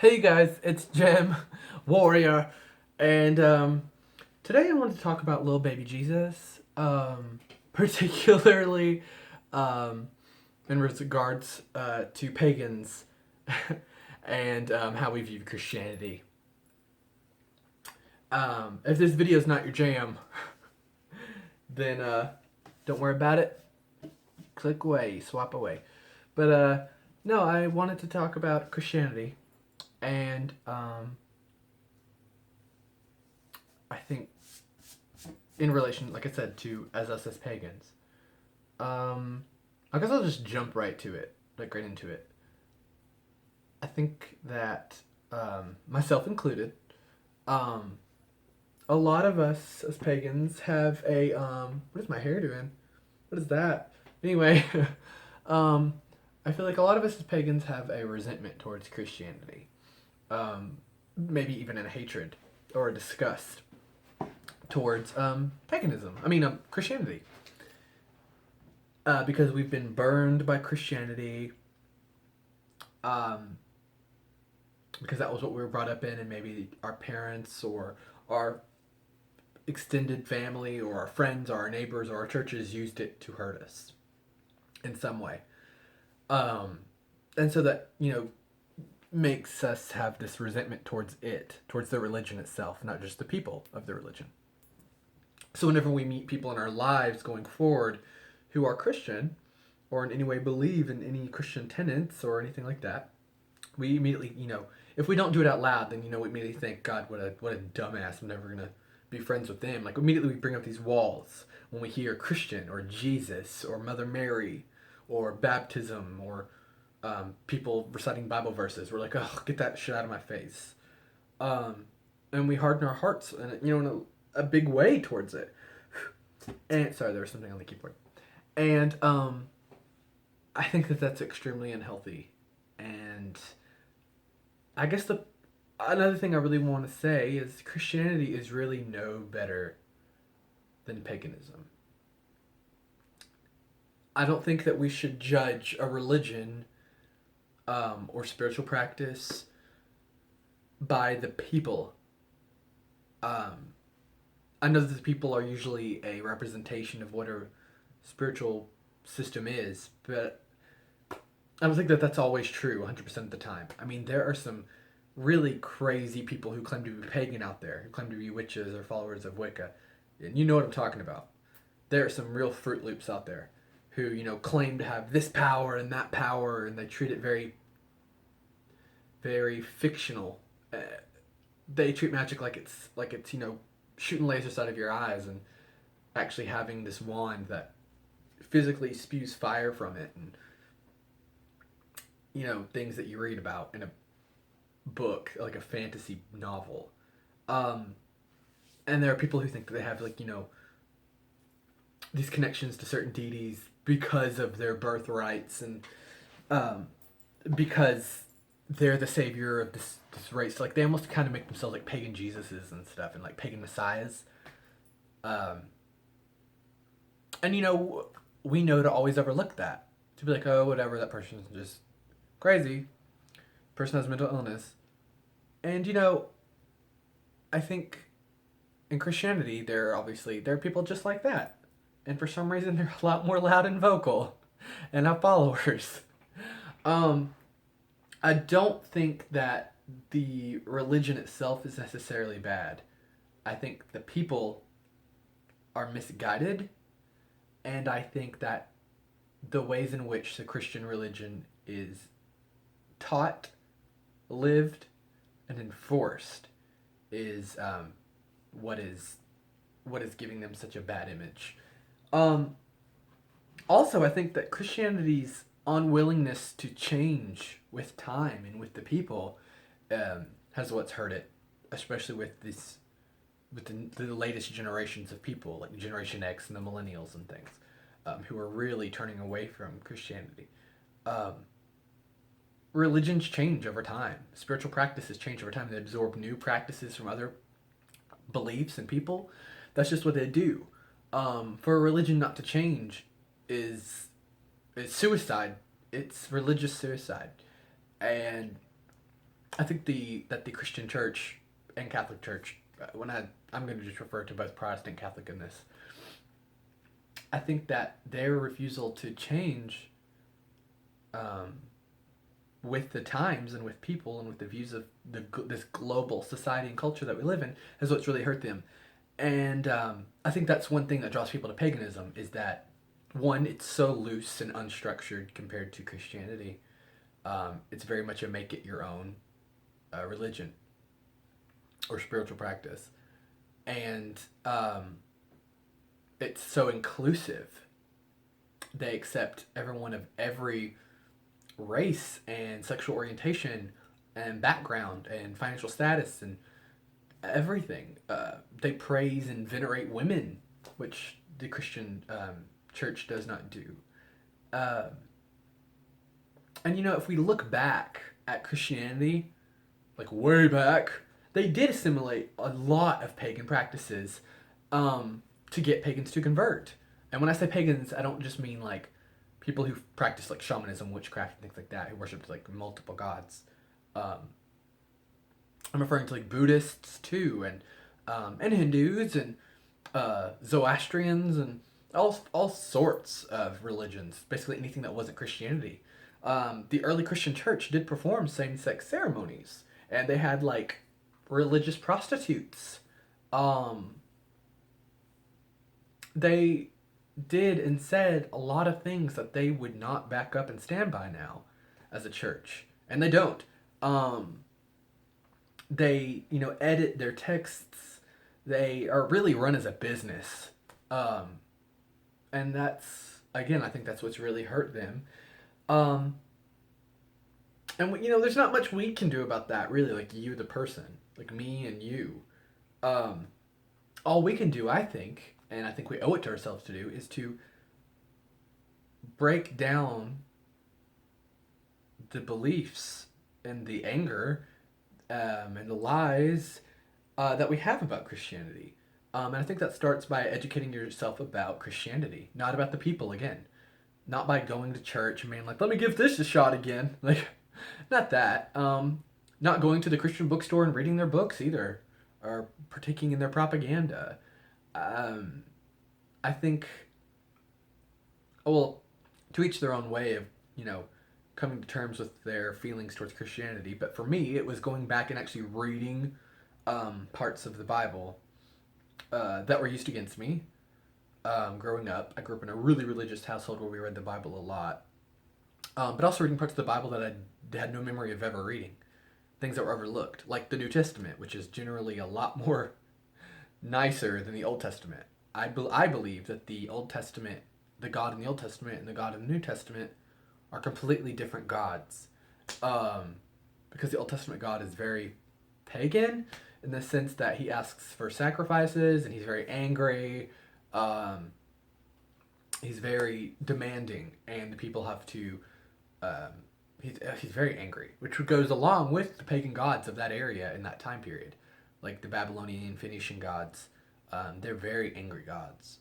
Hey guys, it's Jim, Warrior, and today I wanted to talk about little baby Jesus, particularly um, in regards to pagans and how we view Christianity. If this video is not your jam, then don't worry about it. Click away, swap away. But no, I wanted to talk about Christianity and I think in relation, like I said, to as us as pagans. I guess I'll just jump right to it, like right into it. I think that myself included, um, a lot of us as pagans have a what is my hair doing? What is that? Anyway, um, I feel like a lot of us as pagans have a resentment towards Christianity, maybe even a hatred or a disgust towards paganism. Christianity. Because we've been burned by Christianity, um, because that was what we were brought up in, and maybe our parents or our extended family or our friends or our neighbors or our churches used it to hurt us in some way. Um, and so that, makes us have this resentment towards it, towards the religion itself, not just the people of the religion. So whenever we meet people in our lives going forward who are Christian or in any way believe in any Christian tenets or anything like that, we immediately, if we don't do it out loud, then we immediately think, God, what a dumbass! I'm never gonna be friends with them. Like immediately we bring up these walls when we hear Christian or Jesus or Mother Mary or baptism or people reciting Bible verses. We're like, oh, get that shit out of my face. Um, and we harden our hearts, and in a big way towards it. And sorry, there was something on the keyboard. And I think that that's extremely unhealthy. And I guess the another thing I really want to say is Christianity is really no better than paganism. I don't think that we should judge a religion or spiritual practice by the people. Um, I know that the people are usually a representation of what a spiritual system is, but I don't think that that's always true 100% of the time. I mean, there are some really crazy people who claim to be pagan out there, who claim to be witches or followers of Wicca. And you know what I'm talking about. There are some real Fruit Loops out there who, claim to have this power and that power, and they treat it very, very fictional. They treat magic like it's shooting lasers out of your eyes and actually having this wand that physically spews fire from it, and things that you read about in a book, like a fantasy novel. Um, and there are people who think that they have these connections to certain deities because of their birthrights and um, because they're the savior of this race. Like they almost kind of make themselves like pagan Jesuses and stuff, and like pagan messiahs. Um, and we know to always overlook that, to be like, oh, whatever, that person's just crazy. Person has mental illness, and I think in Christianity there are people just like that, and for some reason they're a lot more loud and vocal, and have followers. Um, I don't think that the religion itself is necessarily bad. I think the people are misguided, and I think that the ways in which the Christian religion is taught, lived, and enforced is what is what is giving them such a bad image. Um, Also, I think that Christianity's unwillingness to change with time and with the people has what's hurt it, especially with the latest generations of people like Generation X and the Millennials and things, who are really turning away from Christianity. Um, Religions change over time. Spiritual practices change over time. They absorb new practices from other beliefs and people. That's just what they do. For a religion not to change is it's suicide. It's religious suicide, and I think that the Christian Church and Catholic Church, I'm going to just refer to both Protestant and Catholic in this. I think that their refusal to change, um, with the times and with people and with the views of this global society and culture that we live in is what's really hurt them. And I think that's one thing that draws people to paganism is that, one, it's so loose and unstructured compared to Christianity. It's very much a make it your own religion or spiritual practice. And it's so inclusive. They accept everyone of every race and sexual orientation and background and financial status and everything. They praise and venerate women, which the Christian church does not do. Uh, and if we look back at Christianity, like way back, they did assimilate a lot of pagan practices to get pagans to convert. And when I say pagans, I don't just mean like people who practice like shamanism, witchcraft, and things like that, who worship like multiple gods. Um, I'm referring to like Buddhists too, and Hindus and Zoroastrians and all sorts of religions. Basically anything that wasn't Christianity. The early Christian church did perform same-sex ceremonies, and they had like religious prostitutes. Um, they did and said a lot of things that they would not back up and stand by now as a church, and they don't. Um, they edit their texts. They are really run as a business, um, and that's, again, I think that's what's really hurt them. Um, and there's not much we can do about that, really. Like you, the person, like me and you. Um, all we can do, I think, and I think we owe it to ourselves to do, is to break down the beliefs and the anger and the lies that we have about Christianity. And I think that starts by educating yourself about Christianity, not about the people again. Not by going to church and being like, let me give this a shot again. Like, not that. Not going to the Christian bookstore and reading their books either, or partaking in their propaganda. Um, I think, well, to each their own way of, coming to terms with their feelings towards Christianity. But for me, it was going back and actually reading parts of the Bible that were used against me. Growing up, I grew up in a really religious household where we read the Bible a lot. But also reading parts of the Bible that I had no memory of ever reading. Things that were overlooked, like the New Testament, which is generally a lot more nicer than the Old Testament. I believe that the Old Testament, the God in the Old Testament and the God in the New Testament are completely different gods. Because the Old Testament God is very pagan in the sense that he asks for sacrifices and he's very angry. He's very demanding, and the people have to. He's very angry, which goes along with the pagan gods of that area in that time period, like the Babylonian and Phoenician gods. They're very angry gods,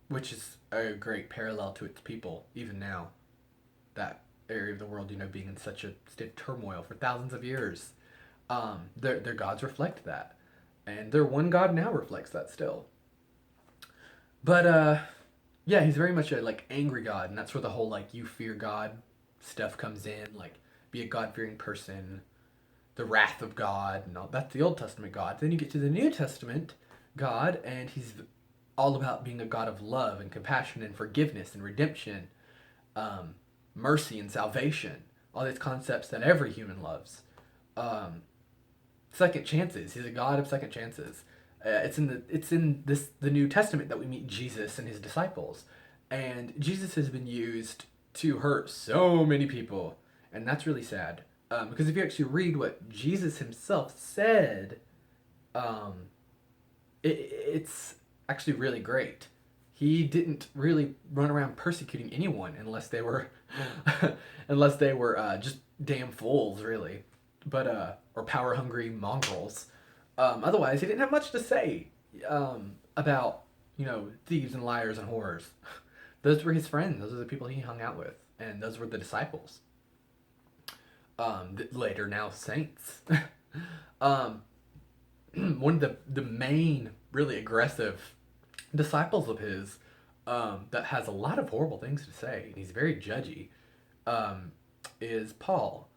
which is a great parallel to its people even now. That area of the world, being in such a state of turmoil for thousands of years, their gods reflect that, and their one god now reflects that still. But yeah, he's very much a like angry god, and that's where the whole like you fear God stuff comes in. Like be a God fearing person, the wrath of God, and all that's the Old Testament God. Then you get to the New Testament God, and he's all about being a God of love and compassion and forgiveness and redemption, um, mercy and salvation. All these concepts that every human loves. Um, Second chances. He's a God of second chances. It's in the New Testament that we meet Jesus and his disciples, and Jesus has been used to hurt so many people, and that's really sad. Because if you actually read what Jesus himself said, um, it's actually really great. He didn't really run around persecuting anyone unless they were unless they were just damn fools, really, but or power hungry mongrels. Otherwise, he didn't have much to say about thieves and liars and whores. Those were his friends. Those are the people he hung out with, and those were the disciples. that later now saints. um, one of the main really aggressive disciples of his, that has a lot of horrible things to say, and he's very judgy, is Paul.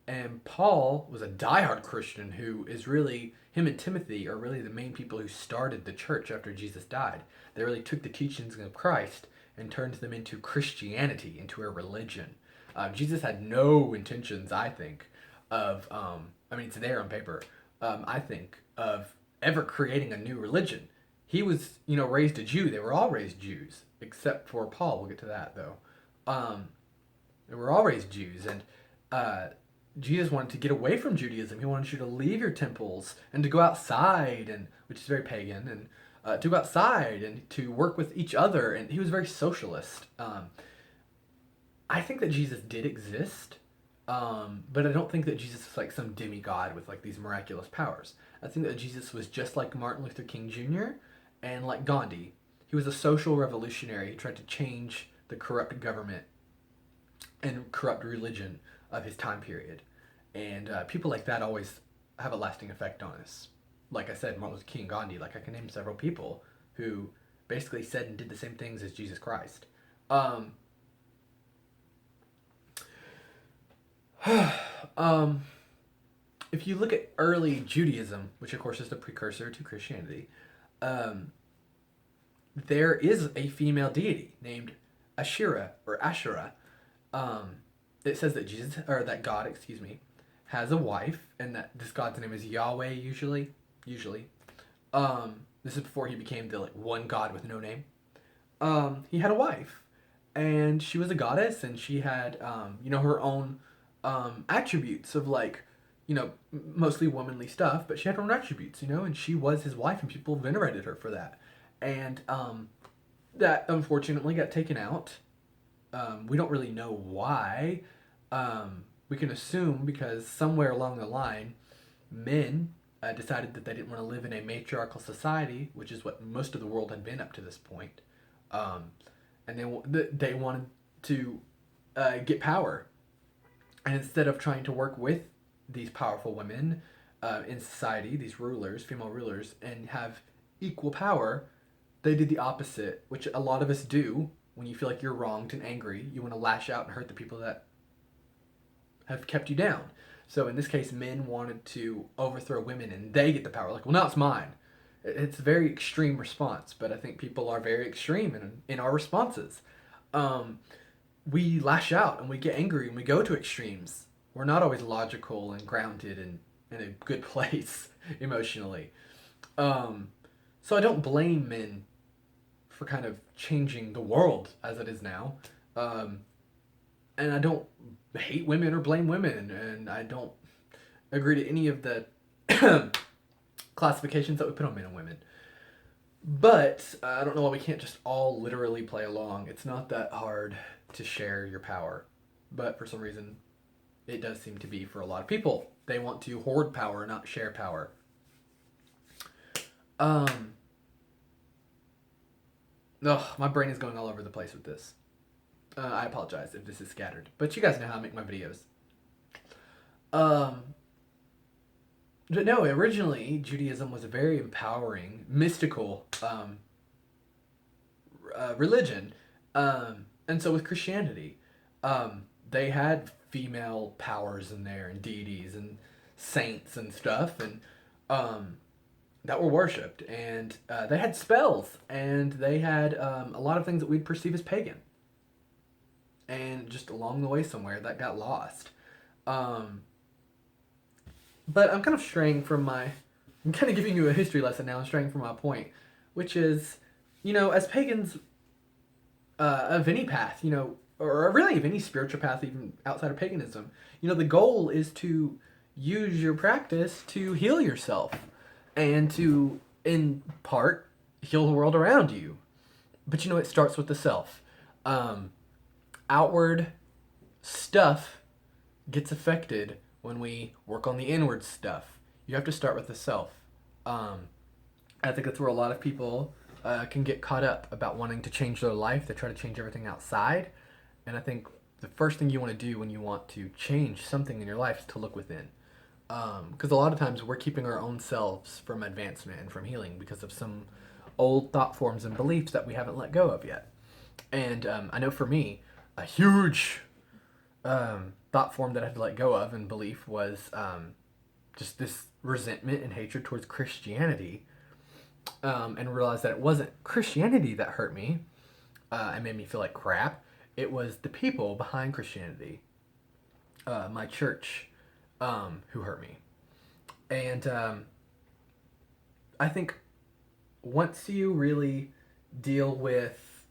And Paul was a diehard Christian who is really, him and Timothy are really the main people who started the church after Jesus died. They really took the teachings of Christ and turned them into Christianity, into a religion. Jesus had no intentions, I think, of, I mean, it's there on paper, I think, of ever creating a new religion. He was, raised a Jew. They were all raised Jews, except for Paul. We'll get to that, though. They were all raised Jews, and Jesus wanted to get away from Judaism. He wanted you to leave your temples and to go outside, and which is very pagan, and to go outside and to work with each other. And he was very socialist. I think that Jesus did exist, but I don't think that Jesus was like some demigod with like these miraculous powers. I think that Jesus was just like Martin Luther King Jr. and like Gandhi. He was a social revolutionary. He tried to change the corrupt government and corrupt religion of his time period. And people like that always have a lasting effect on us. Like I said, Martin Luther King, Gandhi, like I can name several people who basically said and did the same things as Jesus Christ. If you look at early Judaism, which of course is the precursor to Christianity, there is a female deity named Ashera or Asherah. It says that that God, has a wife, and that this God's name is Yahweh usually. This is before he became the one God with no name. He had a wife, and she was a goddess, and she had her own attributes of mostly womanly stuff, but she had her own attributes, and she was his wife, and people venerated her for that. And that unfortunately got taken out. We don't really know why. We can assume because somewhere along the line, men decided that they didn't want to live in a matriarchal society, which is what most of the world had been up to this point. And they wanted to get power. And instead of trying to work with these powerful women in society, these rulers, female rulers, and have equal power, they did the opposite, which a lot of us do. When you feel like you're wronged and angry, you want to lash out and hurt the people that have kept you down. So in this case, men wanted to overthrow women, and they get the power. Like, well, now it's mine. It's a very extreme response, but I think people are very extreme in our responses. We lash out and we get angry and we go to extremes. We're not always logical and grounded and in a good place emotionally. So I don't blame men for kind of changing the world as it is now. And I don't hate women or blame women, and I don't agree to any of the classifications that we put on men and women. But I don't know why we can't just all literally play along. It's not that hard to share your power. But for some reason, it does seem to be for a lot of people. They want to hoard power, not share power. My brain is going all over the place with this. I apologize if this is scattered. But you guys know how I make my videos. But no, originally, Judaism was a very empowering, mystical religion. And so with Christianity, they had female powers in there, and deities, and saints, and stuff, and that were worshipped. And they had spells, and they had a lot of things that we'd perceive as pagan. And just along the way somewhere, that got lost. But I'm kind of straying from I'm kind of giving you a history lesson now. I'm straying from my point, which is, as pagans of any path, or really of any spiritual path, even outside of paganism, the goal is to use your practice to heal yourself and to, in part, heal the world around you. But it starts with the self. Outward stuff gets affected when we work on the inward stuff. You have to start with the self. I think that's where a lot of people can get caught up about wanting to change their life. They try to change everything outside. And I think the first thing you want to do when you want to change something in your life is to look within. Because a lot of times we're keeping our own selves from advancement and from healing because of some old thought forms and beliefs that we haven't let go of yet. And I know for me, a huge thought form that I had to let go of and belief was just this resentment and hatred towards Christianity, and realized that it wasn't Christianity that hurt me and made me feel like crap. It was the people behind Christianity, my church, who hurt me. And I think once you really deal with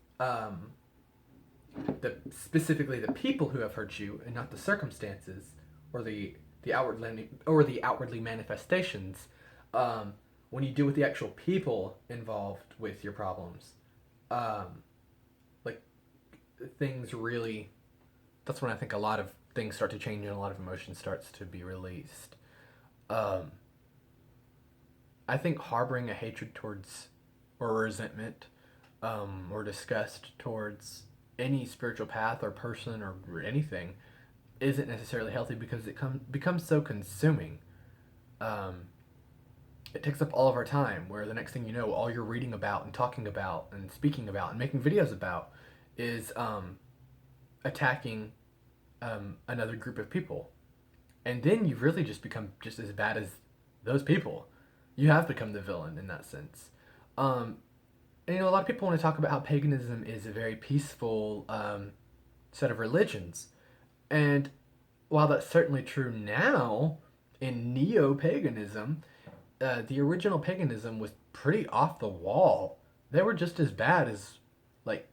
specifically the people who have hurt you and not the circumstances or the outwardly manifestations, when you deal with the actual people involved with your problems, like things really, that's when I think a lot of things start to change and a lot of emotion starts to be released. I think harboring a hatred towards or resentment or disgust towards any spiritual path or person or anything isn't necessarily healthy because it becomes so consuming. It takes up all of our time, where the next thing you know, all you're reading about and talking about and speaking about and making videos about is attacking another group of people. And then you've really just become just as bad as those people. You have become the villain in that sense. And, a lot of people want to talk about how paganism is a very peaceful set of religions. And while that's certainly true now, in neo-paganism, the original paganism was pretty off the wall. They were just as bad as, like,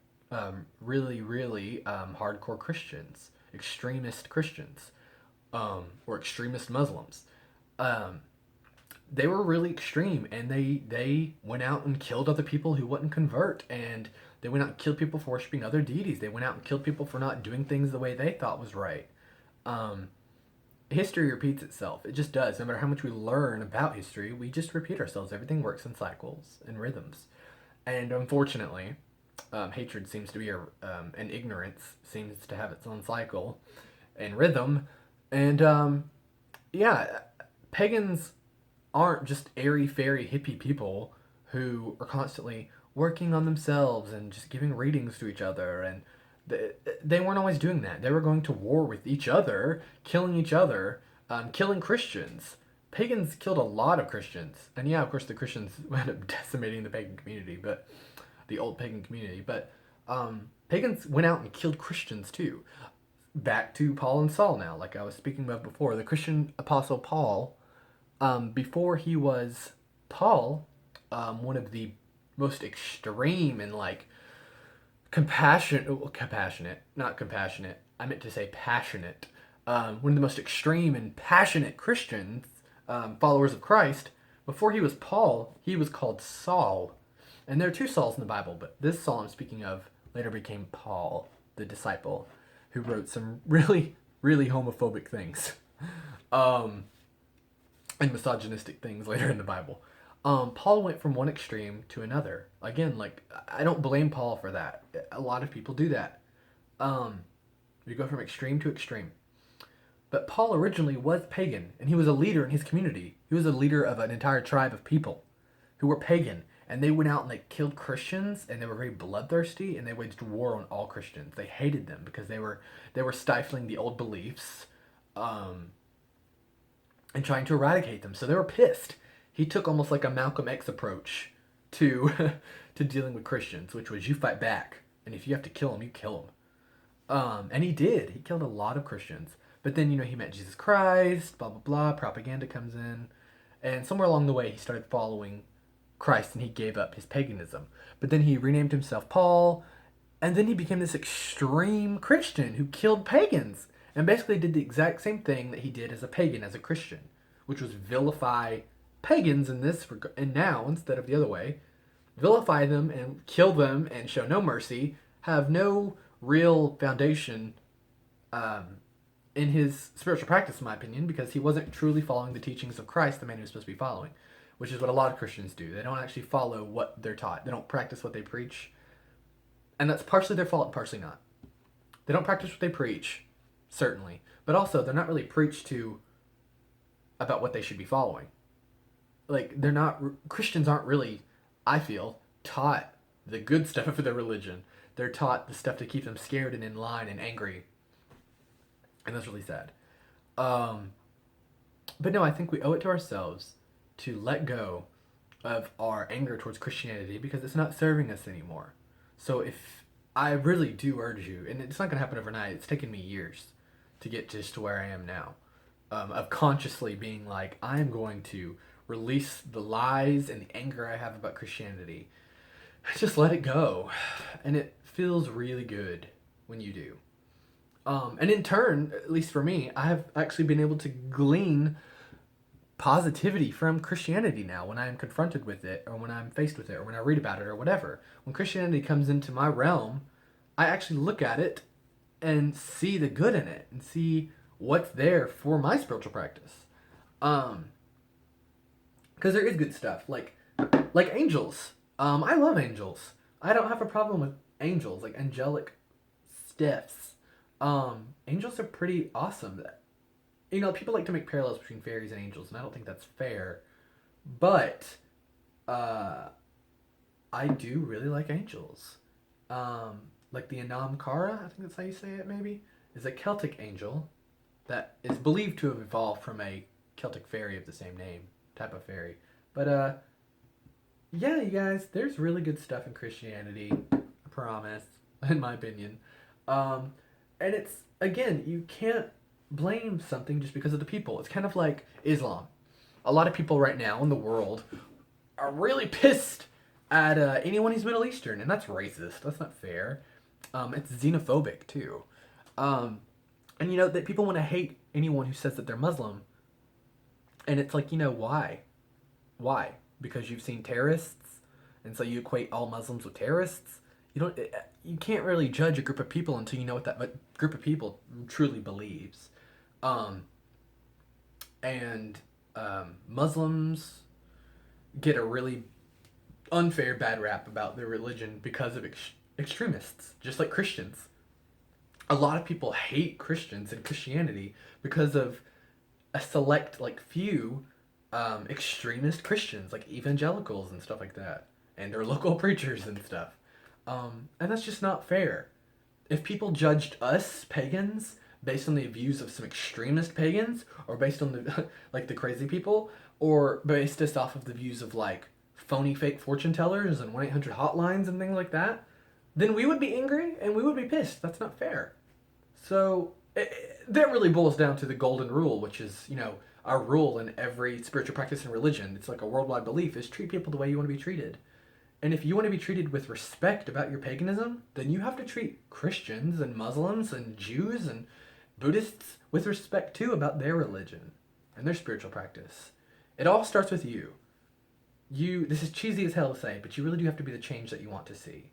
really, really hardcore Christians, extremist Christians, or extremist Muslims. They were really extreme, and they went out and killed other people who wouldn't convert, and they went out and killed people for worshiping other deities. They went out and killed people for not doing things the way they thought was right. History repeats itself. It just does. No matter how much we learn about history, we just repeat ourselves. Everything works in cycles and rhythms. And unfortunately, hatred seems to be and ignorance seems to have its own cycle and rhythm. And pagans aren't just airy-fairy hippie people who are constantly working on themselves and just giving readings to each other. And they weren't always doing that. They were going to war with each other, killing each other, killing Christians. Pagans killed a lot of Christians. And yeah, of course, the Christians wound up decimating the pagan community, but the old pagan community. But pagans went out and killed Christians too. Back to Paul and Saul now, like I was speaking about before. The Christian apostle Paul, before he was Paul, one of the most extreme and like passionate, I meant to say passionate, one of the most extreme and passionate Christians, followers of Christ. Before he was Paul, he was called Saul. And there are two Sauls in the Bible, but this Saul I'm speaking of later became Paul, the disciple, who wrote some really, really homophobic things. And misogynistic things later in the Bible. Paul went from one extreme to another. Again, like, I don't blame Paul for that. A lot of people do that. You go from extreme to extreme. But Paul originally was pagan, and he was a leader in his community. He was a leader of an entire tribe of people who were pagan, and they went out and they killed Christians, and they were very bloodthirsty, and they waged war on all Christians. They hated them because they were stifling the old beliefs, and trying to eradicate them. So they were pissed. He took almost like a Malcolm X approach to to dealing with Christians, which was you fight back, and if you have to kill them, you kill them. And he did. He killed a lot of Christians. But then, he met Jesus Christ, blah, blah, blah, propaganda comes in. And somewhere along the way, he started following Christ, and he gave up his paganism. But then he renamed himself Paul, and then he became this extreme Christian who killed pagans, and basically did the exact same thing that he did as a pagan, as a Christian, which was vilify pagans and now, instead of the other way, vilify them and kill them and show no mercy, have no real foundation in his spiritual practice, in my opinion, because he wasn't truly following the teachings of Christ, the man he was supposed to be following, which is what a lot of Christians do. They don't actually follow what they're taught. They don't practice what they preach. And that's partially their fault and partially not. They don't practice what they preach, certainly. But also, they're not really preached to about what they should be following. Like, they're not, Christians aren't really, I feel, taught the good stuff of their religion. They're taught the stuff to keep them scared and in line and angry. And that's really sad. But no, I think we owe it to ourselves to let go of our anger towards Christianity because it's not serving us anymore. So if I really do urge you, and it's not going to happen overnight, it's taken me years to get just to where I am now, of consciously being like, I am going to release the lies and the anger I have about Christianity. Just let it go. And it feels really good when you do. And in turn, at least for me, I have actually been able to glean positivity from Christianity now when I am confronted with it, or when I'm faced with it, or when I read about it, or whatever. When Christianity comes into my realm, I actually look at it and see the good in it and see what's there for my spiritual practice. Because there is good stuff, like angels. I love angels. I don't have a problem with angels, like angelic stiffs. Angels are pretty awesome. You know, people like to make parallels between fairies and angels, and I don't think that's fair. But I do really like angels. Like the Anamkara, I think that's how you say it, maybe, is a Celtic angel that is believed to have evolved from a Celtic fairy of the same name, type of fairy. But yeah, you guys, there's really good stuff in Christianity, I promise, in my opinion. And it's, again, you can't blame something just because of the people. It's kind of like Islam. A lot of people right now in the world are really pissed at anyone who's Middle Eastern, and that's racist. That's not fair. It's xenophobic, too. And, you know, that people want to hate anyone who says that they're Muslim. And it's like, you know, why? Why? Because you've seen terrorists, and so you equate all Muslims with terrorists? You can't really judge a group of people until you know what that group of people truly believes. Muslims get a really unfair bad rap about their religion because of extremists, just like Christians. A lot of people hate Christians and Christianity because of a select, like, few extremist Christians, like evangelicals and stuff like that, and their local preachers and stuff. And that's just not fair. If people judged us, pagans, based on the views of some extremist pagans, or based on the like the crazy people, or based us off of the views of like phony fake fortune tellers and 1-800 hotlines and things like that, then we would be angry and we would be pissed. That's not fair. So that really boils down to the golden rule, which is, you know, our rule in every spiritual practice and religion. It's like a worldwide belief, is treat people the way you want to be treated. And if you want to be treated with respect about your paganism, then you have to treat Christians and Muslims and Jews and Buddhists with respect too about their religion and their spiritual practice. It all starts with you. This is cheesy as hell to say, but you really do have to be the change that you want to see.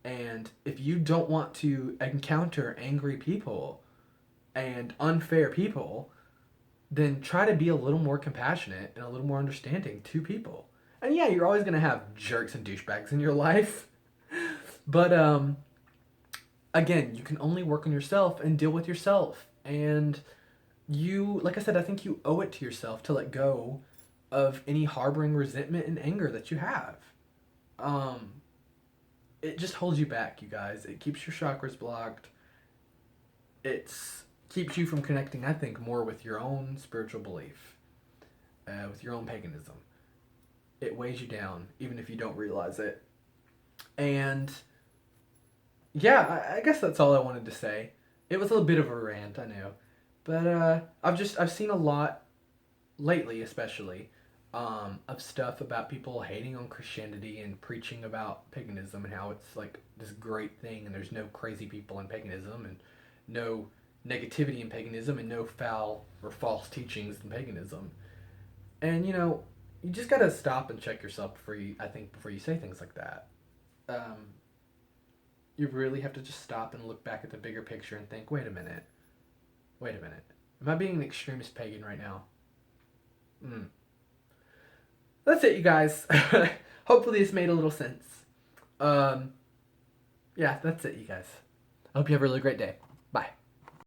And if you don't want to encounter angry people and unfair people, then try to be a little more compassionate and a little more understanding to people. And yeah, you're always going to have jerks and douchebags in your life. But, again, you can only work on yourself and deal with yourself. And you, like I said, I think you owe it to yourself to let go of any harboring resentment and anger that you have. It just holds you back, you guys. It keeps your chakras blocked. It keeps you from connecting, I think, more with your own spiritual belief, with your own paganism. It weighs you down, even if you don't realize it. And yeah, I guess that's all I wanted to say. It was a bit of a rant, I know. But I've seen a lot lately, especially, of stuff about people hating on Christianity and preaching about paganism and how it's like this great thing and there's no crazy people in paganism and no negativity in paganism and no foul or false teachings in paganism. And, you know, you just gotta stop and check yourself before you say things like that. You really have to just stop and look back at the bigger picture and think, wait a minute. Am I being an extremist pagan right now? That's it, you guys. Hopefully this made a little sense. Yeah, that's it, you guys. I hope you have a really great day. Bye.